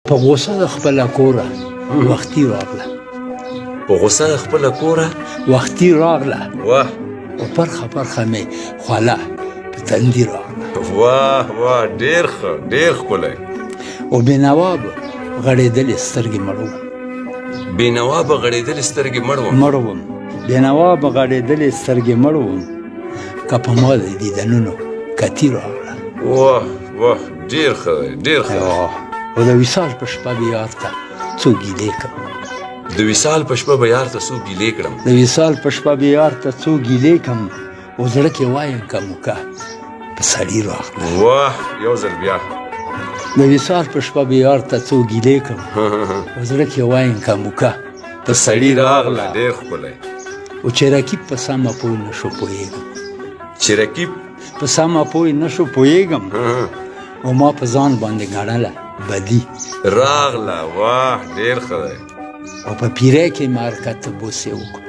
په غوسه د خپله کوره وختي راغله په غوسه د خپله کوره وختي راغله واه او پرخه پرخه مې خوله په تندي راغله واه واه ډېر ښه ډېر ښکلی او بېنوا به غړېدلې سترګې مړ وم بېنوا به غړېدلې سترګې مړ وم بېنوا به غړېدلې سترګې مړ وم که په ما د دیدنونو کتي راغله واه واه ډېر ښه دی ډېر ښه او د وصال په شپه به یار ته څو ګیلې کړم د وصال په شپه به یار ته څو ګیلې کړم د وصال په شپه به یار ته څو ګیلې کړم او زړه کې وایم که موکه په سړي راغله واه یو ځل بیا د وصال په شپه به یار ته څو ګیلې کړم او زړه کې وایم که موکه په سړي راغله ډېر ښکلی او چې رقیب په سمه پوه نه شو پوهېږم چې رقیب په سمه پوه نه شو پوهېږم او ما په ځان باندې ګڼله بدي راغله واه ډېر ښه دی او په پیری کې مې حرکت د بوسې وکړو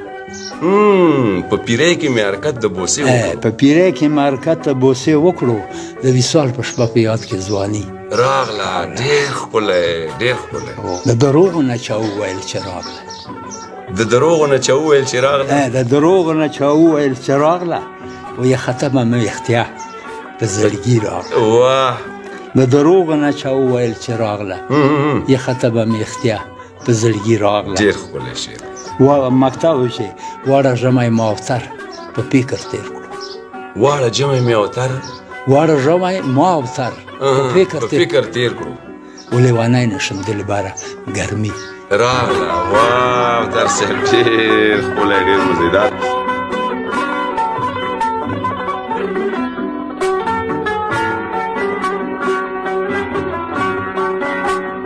په پیری کې مې حرکت د بوسې وکړو په پیری کې مې حرکت د بوسې وکړو د وصال په شپه په یاد کې ځواني راغله ډېر ښکلی ډېر ښکلی د دروغو نه چا وویل چې راغله د دروغو نه چا وویل چې راغله د دروغو نه چا وویل چې راغله ویې ختمه مې ویښتیا په زړګي راغله واه د دروغو نه چا وویل چې راغله یې ختمه مې ویښتیا په زړګي راغله ډېر ښکلی شعر مکتب چې واړه ژمی ماوتر په فکر تېر کړو واړه ژمی مې اوتر واړه ژمی ماوتر په فکر تېر کړو و لیونی نشم دلبره ګرمي راغله واه در صاحب ډېر ښکلی ډېر مزیدار